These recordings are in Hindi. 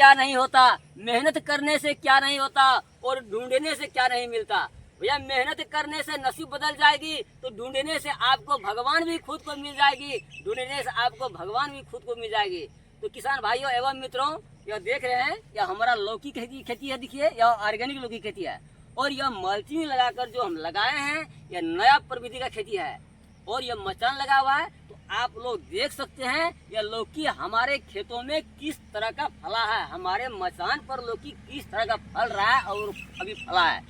क्या नहीं होता, मेहनत करने से क्या नहीं होता और ढूंढने से क्या नहीं मिलता। भैया मेहनत करने से नसीब बदल जाएगी, तो ढूंढने से आपको भगवान भी खुद को मिल जाएगी, ढूंढने से आपको भगवान भी खुद को मिल जाएगी। तो किसान भाइयों एवं मित्रों, यह देख रहे हैं यह हमारा लौकी खेती है, देखिए यह ऑर्गेनिक लौकी खेती है और यह मल्चिंग लगाकर जो हम लगाए हैं यह नया प्रविधि का खेती है और यह मचान लगा हुआ है। तो आप लोग देख सकते हैं यह लौकी हमारे खेतों में किस तरह का फला है, हमारे मचान पर लौकी किस तरह का फल रहा है और अभी फला है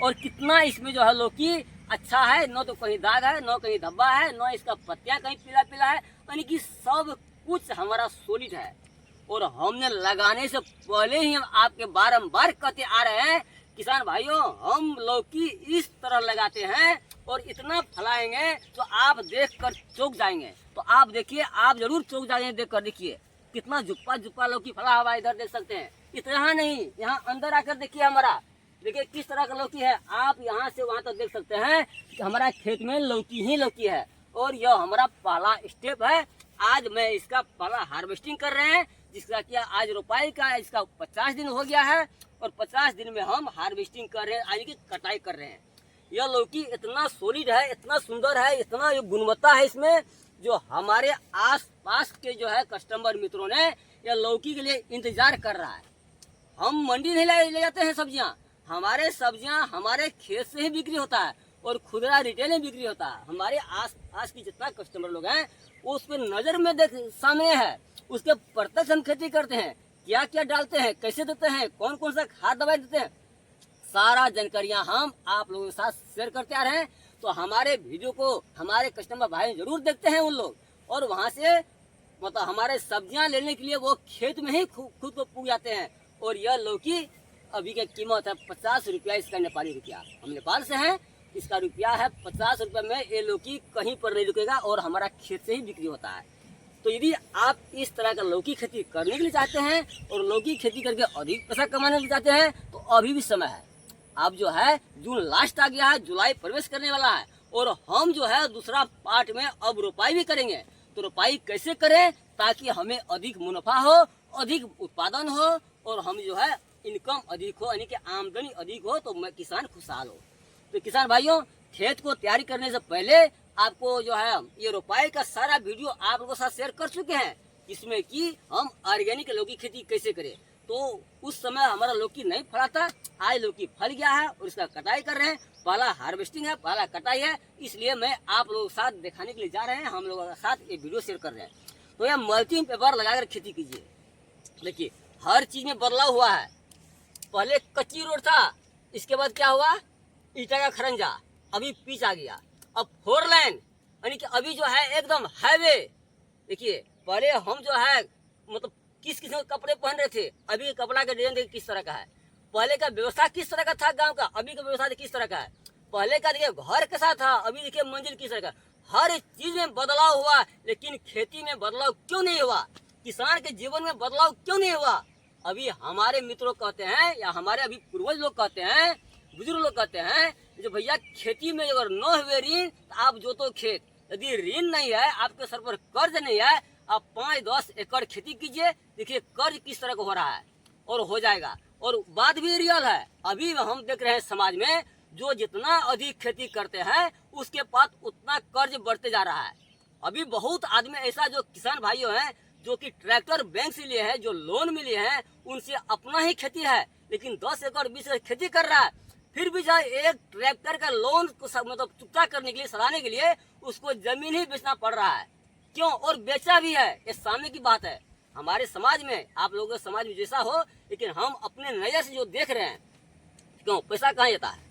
और कितना इसमें जो है लौकी अच्छा है, न तो कहीं दाग है, न कहीं धब्बा है, न इसका पत्तियां कहीं पीला पीला है, यानी कि सब कुछ हमारा सॉलिड है। और हमने लगाने से पहले ही हम आपके बारंबार कहते आ रहे हैं किसान भाइयों, हम लौकी इस तरह लगाते हैं और इतना फैलाएंगे तो आप देखकर चौंक जाएंगे। तो आप देखिए, आप जरूर चौंक जाएंगे देखकर, देखिए कितना जुप्पा जुप्पा लौकी फला हुआ, इधर देख सकते हैं। इतना नहीं, यहाँ अंदर आकर देखिए हमारा, देखिए किस तरह का लौकी है। आप यहाँ से वहाँ तक देख सकते हैं कि हमारा खेत में लौकी ही लौकी है और यह हमारा पहला स्टेप है। आज मैं इसका पहला हार्वेस्टिंग कर रहे हैं, जिसका क्या आज रोपाई का है, इसका 50 दिन हो गया है और 50 दिन में हम हार्वेस्टिंग कर रहे हैं, यानी कि कटाई कर रहे हैं। यह लौकी इतना सॉलिड है, इतना सुंदर है, इतना जो गुणवत्ता है इसमें, जो हमारे आसपास के जो है कस्टमर मित्रों ने यह लौकी के लिए इंतजार कर रहा है। हम मंडी नहीं ले जाते हैं सब्जियां, हमारे सब्जियां हमारे खेत से ही बिक्री होता है और खुदरा रिटेल में बिक्री होता है। हमारे आसपास की जितना कस्टमर लोग हैं वो उस पर नजर में देख सामने है, उसके प्रत्यक्ष हम खेती करते हैं, क्या क्या डालते हैं, कैसे देते हैं, कौन कौन सा खाद दवाई देते हैं, सारा जानकारियां हम आप लोगों के साथ शेयर करते आ रहे हैं। तो हमारे वीडियो को हमारे कस्टमर भाई जरूर देखते हैं उन लोग, और वहां से मतलब हमारे सब्जियां लेने के लिए वो खेत में ही खुद को पूग जाते हैं। और यह लौकी अभी की कीमत है 50 रुपया, इसका नेपाली रुपया, हम नेपाल से हैं, इसका रुपया है 50 रुपये में। ये लौकी कहीं पर नहीं रुकेगा और हमारा खेत से ही बिक्री होता है। तो यदि आप इस तरह का लौकी खेती करने के लिए चाहते हैं और लौकी खेती करके अधिक पैसा कमाने के लिए चाहते हैं, तो अभी भी समय है। अब जो है जून लास्ट आ गया है, जुलाई प्रवेश करने वाला है और हम जो है दूसरा पार्ट में अब रोपाई भी करेंगे। तो रोपाई कैसे करें ताकि हमें अधिक मुनाफा हो, अधिक उत्पादन हो और हम जो है इनकम अधिक हो, यानी कि आमदनी अधिक हो, तो मैं किसान खुशहाल हो। तो किसान भाइयों, खेत को तैयारी करने से पहले आपको जो है ये रोपाई का सारा वीडियो आप लोगों के साथ शेयर कर चुके हैं, जिसमें कि हम ऑर्गेनिक लौकी खेती कैसे करें। तो उस समय हमारा लौकी नहीं फला था, आज लौकी फल गया है और इसका कटाई कर रहे हैं। पहला हार्वेस्टिंग है, पहला कटाई है, इसलिए मैं आप लोगों के साथ दिखाने के लिए जा रहे हैं, हम लोगों के साथ ये वीडियो शेयर कर रहे हैं। तो यह मल्चिंग पेपर लगाकर खेती कीजिए। देखिए हर चीज में बदलाव हुआ है, पहले कच्ची रोड था, इसके बाद क्या हुआ, ईटा का खरंजा, अभी पिच आ गया, अब 4 लाइन, यानी कि अभी जो है एकदम हाईवे। देखिए पहले हम जो है मतलब किस किस्म के कपड़े पहन रहे थे, अभी कपड़ा का डिजाइन देखिए किस तरह का है। पहले का व्यवस्था किस तरह का था गांव का, अभी का व्यवस्था किस तरह का है। पहले का देखिए घर कैसा था, अभी देखिए मंजिल किस तरह का। हर चीज में बदलाव हुआ, लेकिन खेती में बदलाव क्यों नहीं हुआ, किसान के जीवन में बदलाव क्यों नहीं हुआ। अभी हमारे मित्रों कहते हैं या हमारे अभी पूर्वज लोग कहते हैं, बुजुर्ग लोग कहते हैं, जो भैया खेती में अगर न हुए ऋण तो आप जोतो खेत, यदि ऋण नहीं है, आपके सर पर कर्ज नहीं है, आप 5-10 एकड़ खेती कीजिए, देखिए कर्ज किस तरह का हो रहा है और हो जाएगा। और बात भी रियल है, अभी हम देख रहे हैं समाज में जो जितना अधिक खेती करते हैं उसके पास उतना कर्ज बढ़ते जा रहा है। अभी बहुत आदमी ऐसा जो किसान भाइयों हैं जो कि ट्रैक्टर बैंक से लिए हैं, जो लोन में लिए हैं, उनसे अपना ही खेती है, लेकिन 10 एकड़ 20 एकड़ खेती कर रहा है, फिर भी जो एक ट्रैक्टर का लोन को मतलब चुकता करने के लिए, सलाने के लिए उसको जमीन ही बेचना पड़ रहा है। क्यों, और बेचा भी है, ये सामने की बात है। हमारे समाज में, आप लोगों के समाज में जैसा हो, लेकिन हम अपने नजर से जो देख रहे हैं, क्यों पैसा कहाँ जाता है,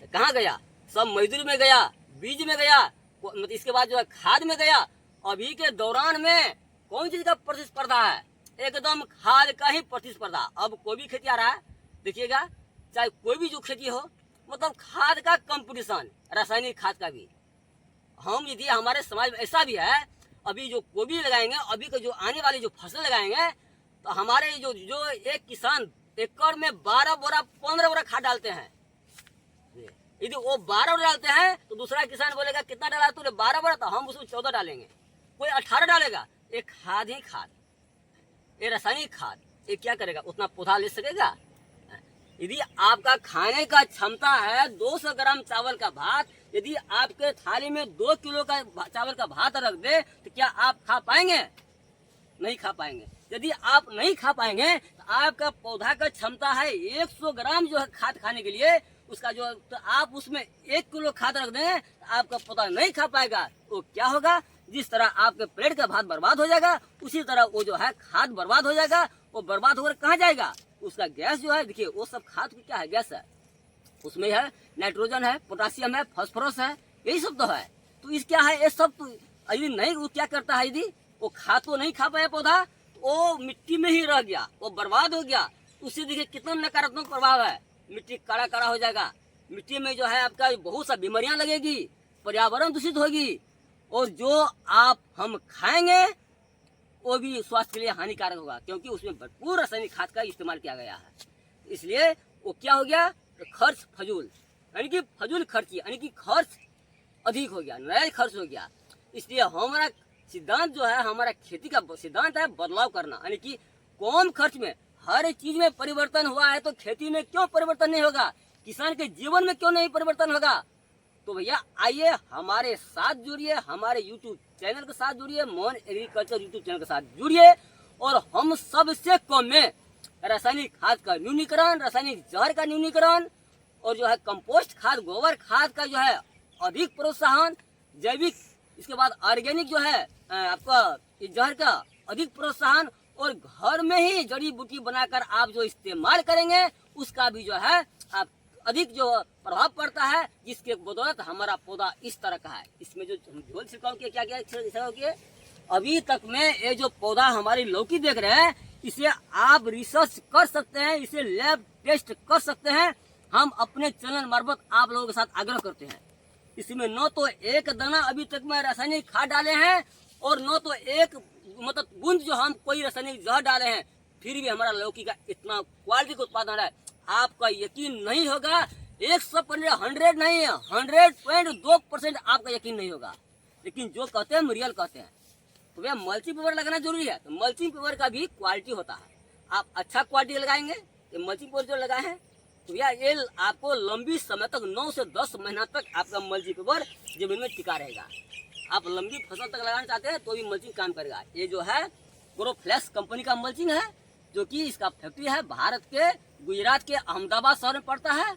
तो कहाँ गया, सब मजदूरी में गया, बीज में गया, मतलब इसके बाद जो है खाद में गया। अभी के दौरान में कौन चीज का प्रतिस्पर्धा है, एकदम खाद का ही प्रतिस्पर्धा। अब कोई भी खेती आ रहा है, देखिएगा चाहे कोई भी जो खेती हो, मतलब खाद का कंपटीशन, रासायनिक खाद का भी। हम यदि हमारे समाज में ऐसा भी है, अभी जो गोभी लगाएंगे, अभी के जो आने वाली जो फसल लगाएंगे, तो हमारे जो एक किसान एकड़ में 12 बोरा 15 बोरा खाद डालते हैं। यदि वो 12 बोरा डालते हैं तो दूसरा किसान बोलेगा कितना डाला तूने, 12 बोरा, तो हम उसमें 14 डालेंगे, कोई 18 डालेगा। ये खाद ही खाद, ये रासायनिक खाद। ये क्या करेगा, उतना पौधा ले सकेगा? यदि आपका खाने का क्षमता है 200 ग्राम चावल का भात, यदि आपके थाली में 2 किलो का चावल का भात रख दे तो क्या आप खा पाएंगे? नहीं खा पाएंगे। यदि आप नहीं खा पाएंगे तो आपका पौधा का क्षमता है 100 ग्राम जो है खाद खाने के लिए, उसका जो तो आप उसमें 1 किलो खाद रख दें तो आपका पौधा नहीं खा पाएगा। तो क्या होगा, जिस तरह आपके प्लेट का भात बर्बाद हो जाएगा, उसी तरह वो जो है खाद बर्बाद हो जाएगा। वो बर्बाद होकर कहाँ जाएगा? उसका गैस जो है, देखिए वो सब खाद की क्या है, गैस है, उसमें है नाइट्रोजन है, पोटासियम है, फास्फोरस है, यही सब तो है। तो इस क्या है, ये सब तो यदि नहीं, वो क्या करता है, यदि वो खाद तो नहीं खा पाया पौधा, तो वो मिट्टी में ही रह गया, वो बर्बाद हो गया। उससे देखिए कितना नकारात्मक प्रभाव है, मिट्टी काला काला हो जाएगा, मिट्टी में जो है आपका बहुत सा बीमारियां लगेगी, पर्यावरण दूषित होगी, और जो आप हम खाएंगे वो भी स्वास्थ्य के लिए हानिकारक होगा, क्योंकि उसमें भरपूर रासायनिक खाद का इस्तेमाल किया गया है। इसलिए वो क्या हो गया, तो खर्च फजूल, यानी कि फजूल खर्ची, यानी कि खर्च अधिक हो गया, नया खर्च हो गया। इसलिए हमारा सिद्धांत जो है, हमारा खेती का सिद्धांत है बदलाव करना, यानी कि कम खर्च में हर चीज में परिवर्तन हुआ है, तो खेती में क्यों परिवर्तन नहीं होगा, किसान के जीवन में क्यों नहीं परिवर्तन होगा? तो भैया आइए हमारे साथ जुड़िए, हमारे YouTube चैनल के साथ जुड़िए, मोहन एग्रीकल्चर YouTube चैनल के साथ जुड़िए, और हम सबसे कम में रासायनिक खाद का न्यूनीकरण, रासायनिक जहर का न्यूनीकरण, और जो है कंपोस्ट खाद, गोबर खाद का जो है अधिक प्रोत्साहन, जैविक, इसके बाद ऑर्गेनिक जो है आपका जहर का अधिक प्रोत्साहन, और घर में ही जड़ी बूटी बनाकर आप जो इस्तेमाल करेंगे उसका भी जो है आप अधिक जो प्रभाव पड़ता है, जिसके बदौलत हमारा पौधा इस तरह का है। इसमें जो झोल छिड़काव किया, क्या क्या छिड़काव किए, अभी तक में ये जो पौधा हमारी लौकी देख रहे हैं, इसे आप रिसर्च कर सकते हैं, इसे लैब टेस्ट कर सकते हैं। हम अपने चैनल मार्फत आप लोगों के साथ आग्रह करते हैं। इसमें न तो एक दाना अभी तक में रासायनिक खाद डाले हैं, और न तो एक मतलब बूंद जो हम कोई रासायनिक जहर डाले हैं, फिर भी हमारा लौकी का इतना क्वालिटी का उत्पादन है, आपका यकीन नहीं होगा। 100% नहीं है, 100.2% आपका यकीन नहीं होगा, लेकिन जो कहते हैं हम रियल कहते हैं। तो भैया मल्चिंग पेपर लगाना जरूरी है, तो मल्चिंग पेपर का भी क्वालिटी होता है। आप अच्छा क्वालिटी लगाएंगे, ये मल्चिंग पेपर जो लगाए हैं, तो भैया ये आपको लंबी समय तक 9 से 10 महीना तक आपका मल्चिंग पेपर जमीन में टिका रहेगा। आप लंबी फसल तक लगाना चाहते हैं तो भी मल्चिंग काम करेगा। ये जो है ग्रोफ्लेक्स कंपनी का मल्चिंग है, जो कि इसका फैक्ट्री है भारत के गुजरात के अहमदाबाद शहर में पड़ता है।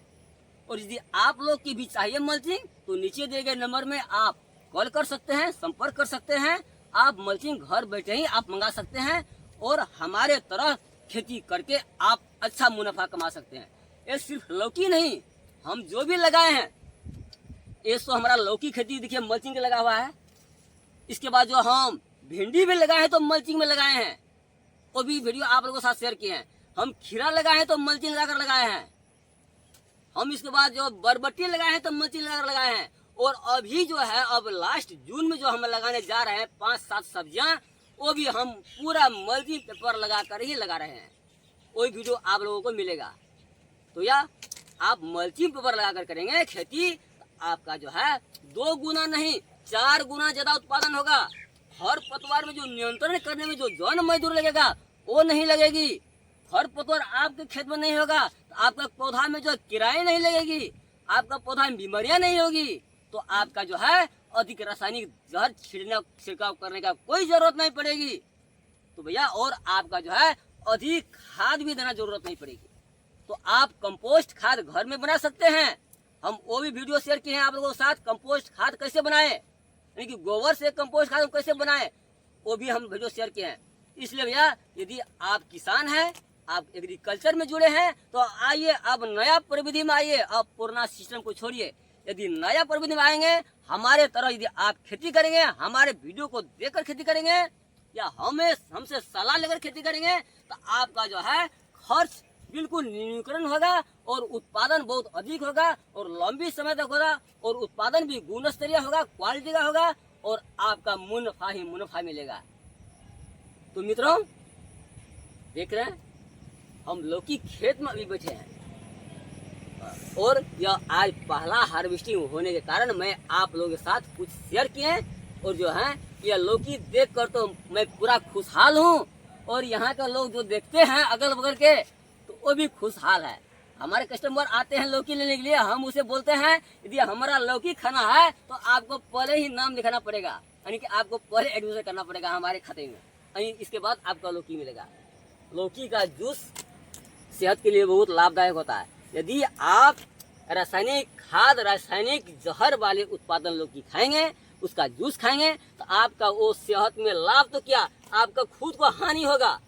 और यदि आप लोग की भी चाहिए मल्चिंग, तो नीचे दिए गए नंबर में आप कॉल कर सकते हैं, संपर्क कर सकते हैं। आप मल्चिंग घर बैठे ही आप मंगा सकते हैं, और हमारे तरह खेती करके आप अच्छा मुनाफा कमा सकते हैं। ये सिर्फ लौकी नहीं, हम जो भी लगाए हैं, ये तो हमारा लौकी खेती देखिए मल्चिंग के लगा हुआ है। इसके बाद जो हम भिंडी भी लगाए हैं तो मल्चिंग में लगाए हैं, वो भी वीडियो आप लोगों के साथ शेयर किए हैं। हम खीरा लगाए हैं तो मल्चिंग लगाकर लगाए हैं। हम इसके बाद जो बरबट्टी लगाए हैं तो मल्चिंग लगाकर लगाए हैं। और अभी जो है अब लास्ट जून में जो हम लगाने जा रहे हैं 5-7 सब्जियां, वो भी हम पूरा मल्चिंग पेपर लगाकर ही लगा रहे हैं। वही वीडियो आप लोगों को मिलेगा। तो या आप मल्चिंग पेपर लगाकर करेंगे खेती, तो आपका जो है 2 गुना नहीं 4 गुना ज्यादा उत्पादन होगा। हर पतवार में जो नियंत्रण करने में जो जन मजदूर लगेगा वो नहीं लगेगी। हर पतवार आपके खेत में नहीं होगा, तो आपका पौधा में जो किराए नहीं लगेगी, आपका पौधा में बीमारियां नहीं होगी, तो आपका जो है अधिक रासायनिक जहर छिड़काव करने का कोई जरूरत नहीं पड़ेगी। तो भैया और आपका जो है अधिक खाद भी देना जरूरत नहीं पड़ेगी। तो आप कंपोस्ट खाद घर में बना सकते हैं। हम वो भी वीडियो शेयर किए हैं आप लोगों के साथ, कंपोस्ट खाद कैसे बनाएं, यानी कि गोबर से कंपोस्ट खाद कैसे बनाएं, वो भी हम वीडियो शेयर किए हैं। इसलिए भैया यदि आप किसान हैं, आप एग्रीकल्चर में जुड़े हैं, तो आइए अब नया प्रविधि में आइए, अब पुराना सिस्टम को छोड़िए। यदि नया प्रविधि में आएंगे, हमारे तरह यदि आप खेती करेंगे, हमारे वीडियो को देखकर खेती करेंगे, या हमसे सलाह लेकर खेती करेंगे, तो आपका जो है खर्च बिल्कुल न्यूनीकरण होगा, और उत्पादन बहुत अधिक होगा, और लंबी समय तक होगा, और उत्पादन भी गुणस्तरीय होगा, क्वालिटी का होगा, और आपका मुनाफा ही मुनाफा मिलेगा। तो मित्रों देख रहे हैं, हम लौकी खेत में अभी बैठे हैं, और यह आज पहला हार्वेस्टिंग होने के कारण मैं आप लोगों के साथ कुछ शेयर किए हैं। और जो है यह लौकी देखकर तो मैं पूरा खुशहाल हूँ, और यहाँ के लोग जो देखते हैं अगल बगल के, तो वो भी खुशहाल है। हमारे कस्टमर आते हैं लौकी लेने के लिए, हम उसे बोलते हैं यदि हमारा लौकी खाना है तो आपको पहले ही नाम लिखाना पड़ेगा, यानी कि आपको पहले एडमिशन करना पड़ेगा हमारे खाते में, यानी इसके बाद आपका लौकी मिलेगा। लौकी का जूस सेहत के लिए बहुत लाभदायक होता है। यदि आप रासायनिक खाद, रासायनिक जहर वाले उत्पादन लौकी खाएंगे, उसका जूस खाएंगे, तो आपका वो सेहत में लाभ तो क्या, आपका खुद को हानि होगा।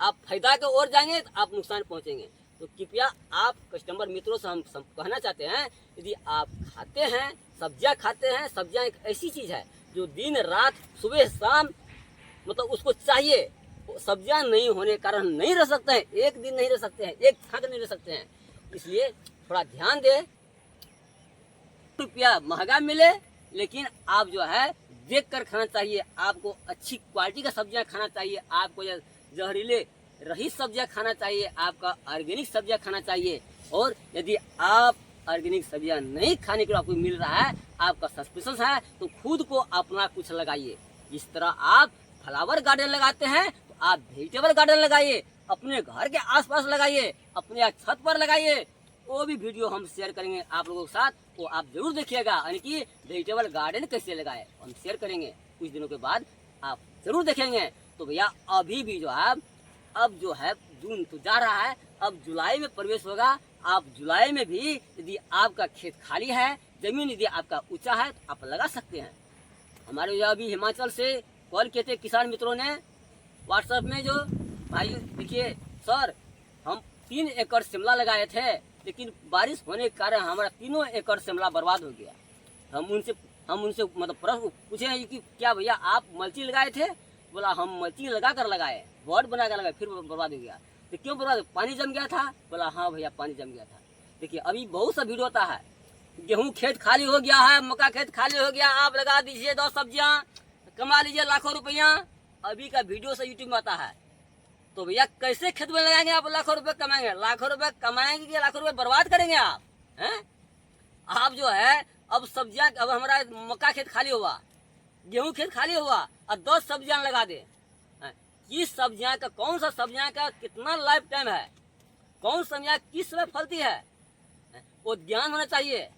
आप फायदा के ओर जाएंगे तो आप नुकसान पहुंचेंगे। तो कृपया आप कस्टमर मित्रों से हम कहना चाहते हैं, यदि आप खाते हैं, सब्जियां खाते हैं, सब्जियां एक ऐसी चीज है जो दिन रात सुबह शाम मतलब उसको चाहिए। सब्जियां नहीं होने के कारण नहीं रह सकते हैं, एक दिन नहीं रह सकते हैं, एक खाद नहीं रह सकते हैं। इसलिए थोड़ा ध्यान दें। रुपया महंगा मिले, लेकिन आप जो है देख कर खाना चाहिए। आपको अच्छी क्वालिटी का सब्जियां खाना चाहिए, आपको जहरीले रही सब्जियां खाना चाहिए, आपका ऑर्गेनिक सब्जियां खाना चाहिए। और यदि आप ऑर्गेनिक सब्जियां नहीं खाने के लिए आपको मिल रहा है, आपका सस्पिशंस है, तो खुद को अपना कुछ लगाइए। जिस तरह आप फ्लावर गार्डन लगाते हैं तो आप वेजिटेबल गार्डन लगाइए, अपने घर के आसपास लगाइए, अपने छत पर लगाइए। वो भी वीडियो हम शेयर करेंगे आप लोगों के साथ, वो आप जरूर देखिएगा, यानी कि वेजिटेबल गार्डन कैसे लगाए हम शेयर करेंगे कुछ दिनों के बाद, आप जरूर देखेंगे। तो भैया अभी भी जो है, अब जो है जून तो जा रहा है, अब जुलाई में प्रवेश होगा। आप जुलाई में भी यदि आपका खेत खाली है, जमीन यदि आपका ऊंचा है, तो आप लगा सकते हैं। हमारे जो अभी हिमाचल से कॉल किए थे किसान मित्रों ने व्हाट्सएप में, जो भाई देखिए सर हम 3 एकड़ शिमला लगाए थे, लेकिन बारिश होने के कारण हमारा 3 एकड़ शिमला बर्बाद हो गया। हम उनसे मतलब प्रश्न पूछे कि क्या भैया आप मल्ची लगाए थे? बोला हम मल्ची लगा कर लगाए, बोर्ड बना कर लगाए, फिर बर्बाद हो गया। तो क्यों बर्बाद? पानी जम गया था। बोला हाँ भैया पानी जम गया था। देखिए अभी बहुत सा वीडियो होता है, गेहूं खेत खाली हो गया है, मक्का खेत खाली हो गया, आप लगा दीजिए 2 सब्जियां, कमा लीजिए लाखों रुपया। अभी का वीडियो से यूट्यूब में आता है। तो भैया कैसे खेत में लगाएंगे आप लाखों रुपए कमाएंगे? लाखों रुपए कमाएंगे कि लाखों रुपए बर्बाद करेंगे आप? हैं? आप जो है अब सब्जियां, अब हमारा मक्का खेत खाली हुआ, गेहूं खेत खाली हुआ और 10 सब्जियां लगा दे। किस सब्जियां का, कौन सा सब्जियां का कितना लाइफ टाइम है, कौन सब्जियां किस समय फलती है, वो ध्यान होना चाहिए।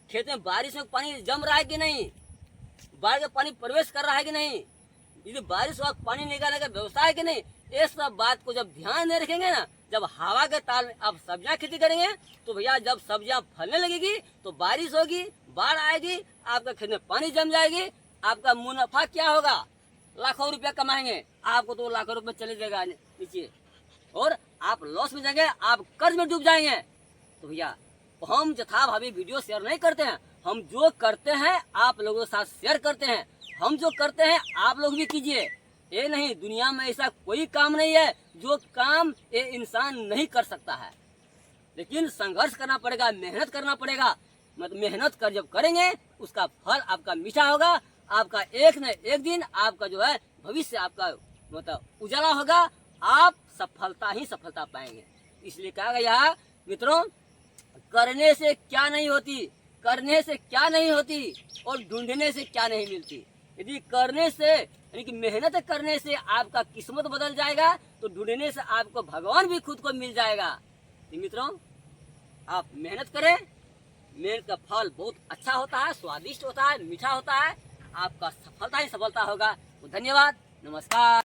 खेत में बारिश में पानी जम रहा है कि नहीं, बाढ़ का पानी प्रवेश कर रहा है कि नहीं, यदि बारिश हुआ पानी निकालने का व्यवस्था है कि नहीं, ये सब बात को जब ध्यान नहीं रखेंगे ना, जब हवा के ताल में आप सब्जियां खेती करेंगे, तो भैया जब सब्जियां फलने लगेगी तो बारिश होगी, बाढ़ आएगी, आपका खेत में पानी जम जाएगी, आपका मुनाफा क्या होगा? लाखों रुपया कमाएंगे, आपको तो लाखों रुपए चले जाएगा नीचे, और आप लॉस में जाएंगे, आप कर्ज में डूब जाएंगे। तो भैया हम यथाभावी वीडियो शेयर नहीं करते हैं, हम जो करते हैं आप लोगों के साथ शेयर करते हैं। हम जो करते हैं आप लोग भी कीजिए। ये नहीं, दुनिया में ऐसा कोई काम नहीं है जो काम ये इंसान नहीं कर सकता है, लेकिन संघर्ष करना पड़ेगा, मेहनत करना पड़ेगा। मतलब मेहनत कर जब करेंगे उसका फल आपका मीठा होगा, आपका एक न एक दिन आपका जो है भविष्य आपका मतलब उजाला होगा, आप सफलता ही सफलता पाएंगे। इसलिए कहा गया मित्रों, करने से क्या नहीं होती, करने से क्या नहीं होती, और ढूंढने से क्या नहीं मिलती। यदि करने से यानी कि मेहनत करने से आपका किस्मत बदल जाएगा, तो ढूंढने से आपको भगवान भी खुद को मिल जाएगा। तो मित्रों आप मेहनत करें, मेहनत का फल बहुत अच्छा होता है, स्वादिष्ट होता है, मीठा होता है, आपका सफलता ही सफलता होगा। तो धन्यवाद, नमस्कार।